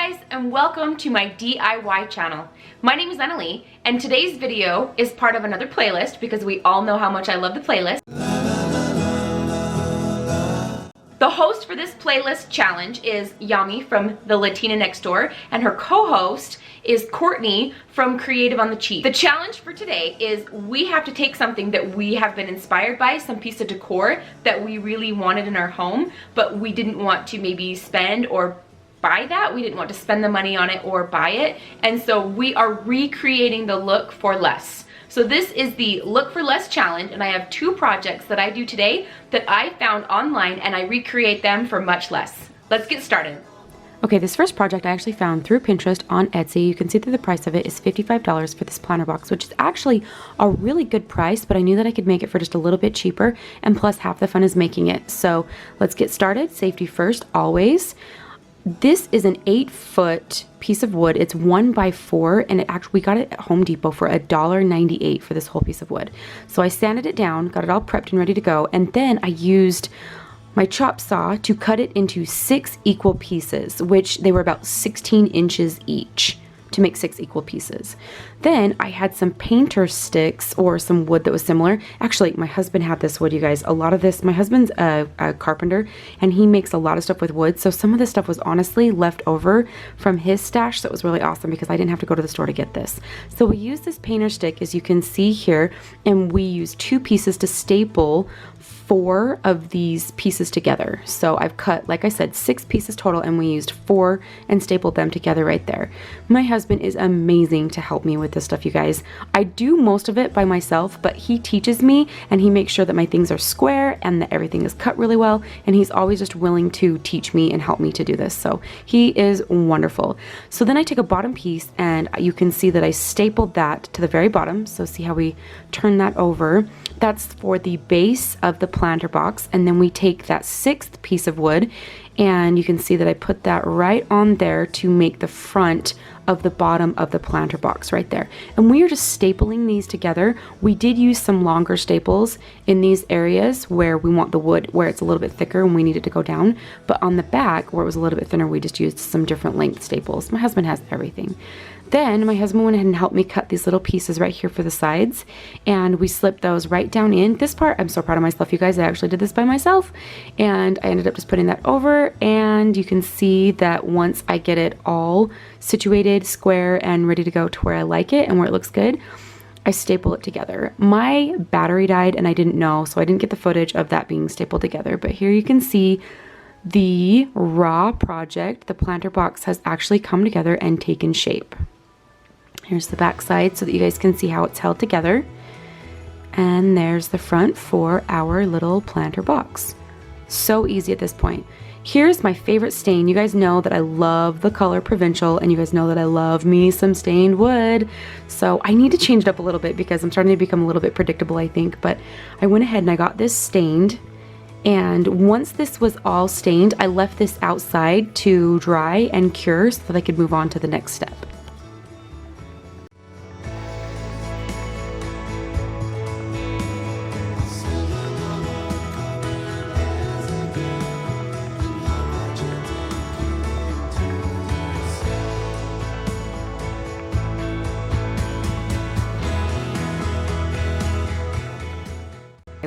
guys, and welcome to my DIY channel. My name is Annalie, and today's video is part of another playlist because we all know how much I love the playlist. The host for this playlist challenge is Yami from the Latina Next Door, and her co-host is Courtney from Creative on the Cheap. The challenge for today is we have to take something that we have been inspired by, some piece of decor that we really wanted in our home, but we didn't want to maybe spend or buy that. We didn't want to spend the money on it or buy it, and so we are recreating the look for less. So this is the Look for Less challenge, and I have two projects that I do today that I found online, and I recreate them for much less. Let's get started. Okay, this first project I actually found through Pinterest on Etsy. You can see that the price of it is $55 for this planter box, which is actually a really good price, but I knew that I could make it for just a little bit cheaper, and plus half the fun is making it. So let's get started. Safety first, always. This is an 8-foot piece of wood. It's 1x4, and we got it at Home Depot for $1.98 for this whole piece of wood. So I sanded it down, got it all prepped and ready to go, and then I used my chop saw to cut it into 6 equal pieces, which they were about 16 inches each, to make 6 equal pieces. Then I had some painter sticks or some wood that was similar. Actually, my husband had this wood, you guys. A lot of this, my husband's a carpenter, and he makes a lot of stuff with wood, so some of this stuff was honestly left over from his stash, so it was really awesome because I didn't have to go to the store to get this. So we used this painter stick, as you can see here, and we used 2 pieces to staple 4 of these pieces together. So I've cut, like I said, 6 pieces total, and we used 4 and stapled them together right there. My husband is amazing to help me with this stuff, you guys. I do most of it by myself, but he teaches me, and he makes sure that my things are square and that everything is cut really well, and he's always just willing to teach me and help me to do this. So he is wonderful. So then I take a bottom piece, and you can see that I stapled that to the very bottom. So see how we turn that over. That's for the base of the planter box, and then we take that 6th piece of wood, and you can see that I put that right on there to make the front of the bottom of the planter box right there. And we are just stapling these together. We did use some longer staples in these areas where we want the wood where it's a little bit thicker and we need it to go down, but on the back where it was a little bit thinner, we just used some different length staples. My husband has everything. Then my husband went ahead and helped me cut these little pieces right here for the sides, and we slipped those right down in. This part, I'm so proud of myself, you guys. I actually did this by myself, and I ended up just putting that over, and you can see that once I get it all situated, square, and ready to go to where I like it and where it looks good, I staple it together. My battery died, and I didn't know, so I didn't get the footage of that being stapled together, but here you can see the raw project. The planter box has actually come together and taken shape. Here's the back side so that you guys can see how it's held together. And there's the front for our little planter box. So easy at this point. Here's my favorite stain. You guys know that I love the color Provincial, and you guys know that I love me some stained wood. So I need to change it up a little bit because I'm starting to become a little bit predictable, I think. But I went ahead and I got this stained. And once this was all stained, I left this outside to dry and cure so that I could move on to the next step.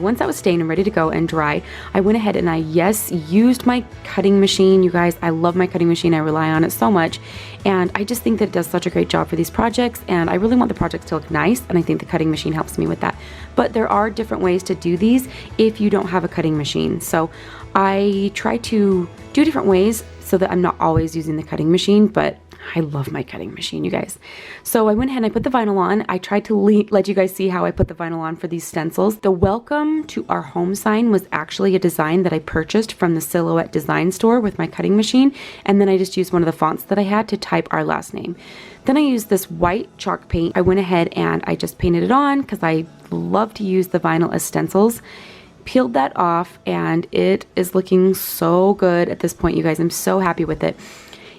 Once that was stained and ready to go and dry, I went ahead and I used my cutting machine. You guys, I love my cutting machine. I rely on it so much, and I just think that it does such a great job for these projects, and I really want the projects to look nice, and I think the cutting machine helps me with that. But there are different ways to do these if you don't have a cutting machine. So I try to do different ways so that I'm not always using the cutting machine, but I love my cutting machine, you guys. So I went ahead and I put the vinyl on. I tried to let you guys see how I put the vinyl on for these stencils. The welcome to our home sign was actually a design that I purchased from the Silhouette Design Store with my cutting machine, and then I just used one of the fonts that I had to type our last name. Then I used this white chalk paint. I went ahead and I just painted it on because I love to use the vinyl as stencils. Peeled that off, and it is looking so good at this point, you guys. I'm so happy with it.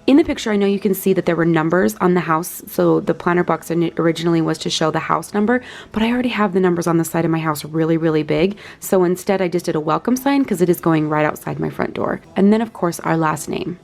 In the picture, I know you can see that there were numbers on the house, so the planter box originally was to show the house number, but I already have the numbers on the side of my house really, really big, so instead I just did a welcome sign because it is going right outside my front door. And then, of course, our last name.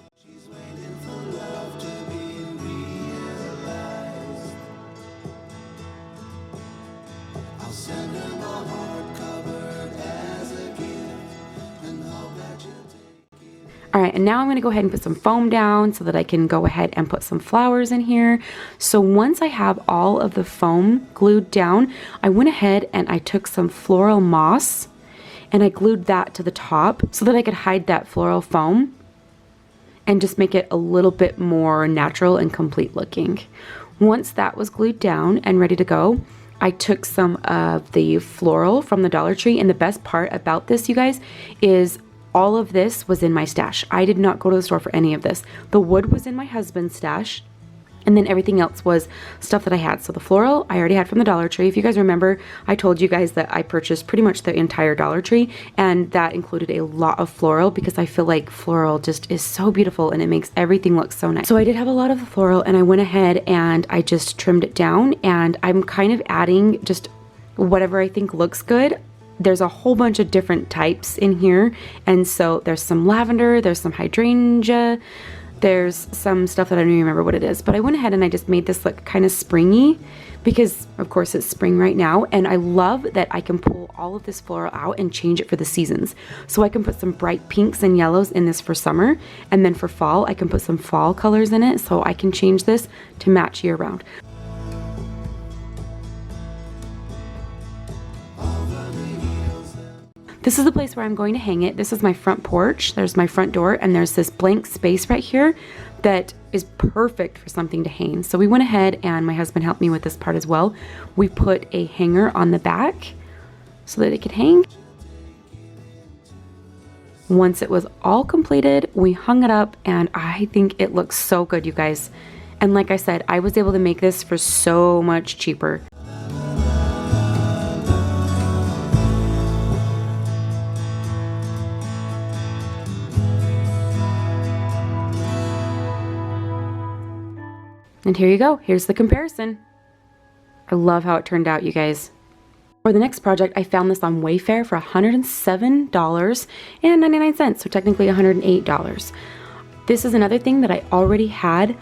All right, and now I'm gonna go ahead and put some foam down so that I can go ahead and put some flowers in here. So once I have all of the foam glued down, I went ahead and I took some floral moss and I glued that to the top so that I could hide that floral foam and just make it a little bit more natural and complete looking. Once that was glued down and ready to go, I took some of the floral from the Dollar Tree, and the best part about this, you guys, is all of this was in my stash. I did not go to the store for any of this. The wood was in my husband's stash, and then everything else was stuff that I had. So the floral I already had from the Dollar Tree. If you guys remember, I told you guys that I purchased pretty much the entire Dollar Tree, and that included a lot of floral because I feel like floral just is so beautiful and it makes everything look so nice. So I did have a lot of the floral, and I went ahead and I just trimmed it down, and I'm kind of adding just whatever I think looks good. There's a whole bunch of different types in here, and so there's some lavender, there's some hydrangea, there's some stuff that I don't even remember what it is, but I went ahead and I just made this look kind of springy because of course it's spring right now, and I love that I can pull all of this floral out and change it for the seasons. So I can put some bright pinks and yellows in this for summer, and then for fall I can put some fall colors in it, so I can change this to match year round. This is the place where I'm going to hang it. This is my front porch. There's my front door, and there's this blank space right here that is perfect for something to hang. So we went ahead, and my husband helped me with this part as well. We put a hanger on the back so that it could hang. Once it was all completed, we hung it up, and I think it looks so good, you guys. And like I said, I was able to make this for so much cheaper. And here you go. Here's the comparison. I love how it turned out, you guys. For the next project, I found this on Wayfair for $107.99, so technically $108. This is another thing that I already had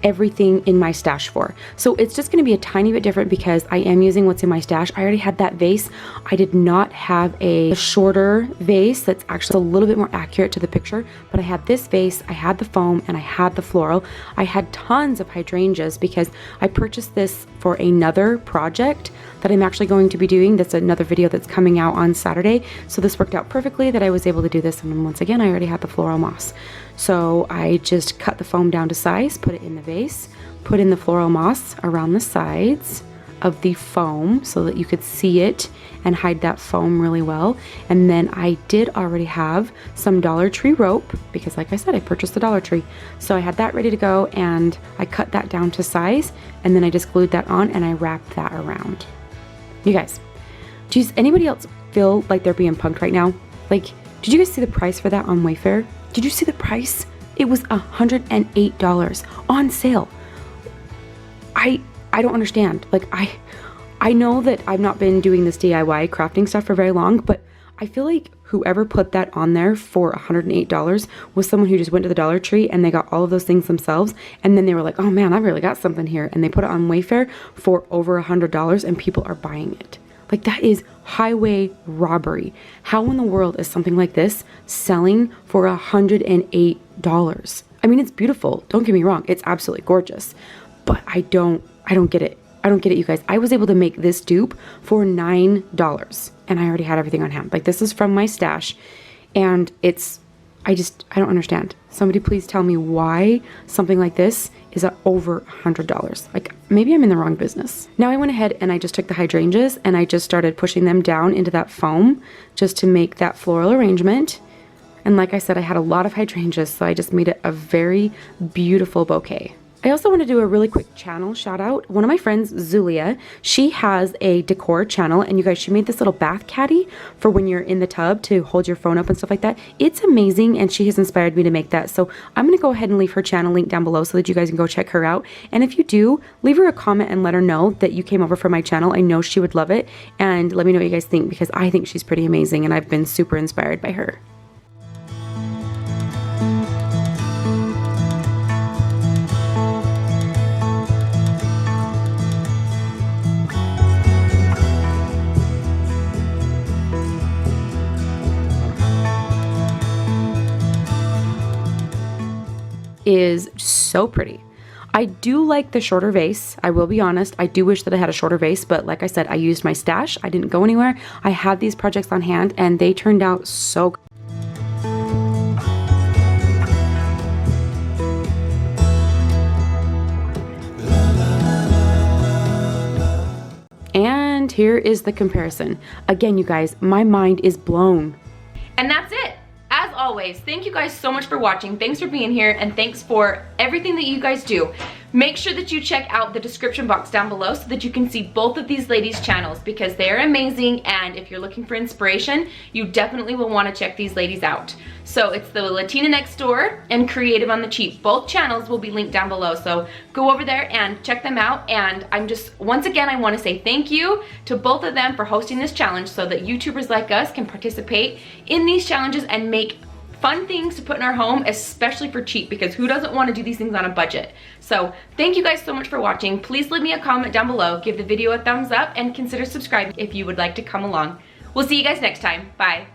everything in my stash for. So it's just going to be a tiny bit different because I am using what's in my stash. I already had that vase. I did not have a shorter vase that's actually a little bit more accurate to the picture, but I had this vase, I had the foam, and I had the floral. I had tons of hydrangeas because I purchased this for another project that I'm actually going to be doing. That's another video that's coming out on Saturday. So this worked out perfectly that I was able to do this, and once again I already had the floral moss. So I just cut the foam down to size, put it in the vase, put in the floral moss around the sides of the foam so that you could see it and hide that foam really well. And then I did already have some Dollar Tree rope because like I said, I purchased the Dollar Tree. So I had that ready to go, and I cut that down to size, and then I just glued that on and I wrapped that around. You guys, does anybody else feel like they're being punked right now? Like, did you guys see the price for that on Wayfair? Did you see the price? It was $108 on sale. I don't understand. Like, I know that I've not been doing this DIY crafting stuff for very long, but I feel like whoever put that on there for $108 was someone who just went to the Dollar Tree and they got all of those things themselves, and then they were like, oh man, I really got something here, and they put it on Wayfair for over $100 and people are buying it. Like, that is highway robbery. How in the world is something like this selling for $108? I mean, it's beautiful. Don't get me wrong. It's absolutely gorgeous. But I don't get it. I don't get it, you guys. I was able to make this dupe for $9 and I already had everything on hand. Like, this is from my stash, and I don't understand. Somebody please tell me why something like this is at over $100. Like, maybe I'm in the wrong business. Now I went ahead and I just took the hydrangeas and I just started pushing them down into that foam just to make that floral arrangement. And like I said, I had a lot of hydrangeas, so I just made it a very beautiful bouquet. I also want to do a really quick channel shout out. One of my friends, Zulia, she has a decor channel, and you guys, she made this little bath caddy for when you're in the tub to hold your phone up and stuff like that. It's amazing, and she has inspired me to make that. So I'm going to go ahead and leave her channel link down below so that you guys can go check her out. And if you do, leave her a comment and let her know that you came over for my channel. I know she would love it, and let me know what you guys think, because I think she's pretty amazing and I've been super inspired by her. is so pretty. I do like the shorter vase. I will be honest. I do wish that I had a shorter vase, but like I said, I used my stash. I didn't go anywhere. I had these projects on hand and they turned out so good. And here is the comparison. Again, you guys, my mind is blown. And that's it. As always, thank you guys so much for watching. Thanks for being here, and thanks for everything that you guys do. Make sure that you check out the description box down below so that you can see both of these ladies' channels, because they're amazing, and if you're looking for inspiration, you definitely will want to check these ladies out. So it's the Latina Next Door and Creative on the Cheap. Both channels will be linked down below, so go over there and check them out. And I'm just, once again, I want to say thank you to both of them for hosting this challenge so that YouTubers like us can participate in these challenges and make fun things to put in our home, especially for cheap, because who doesn't want to do these things on a budget? So thank you guys so much for watching. Please leave me a comment down below, give the video a thumbs up, and consider subscribing if you would like to come along. We'll see you guys next time. Bye.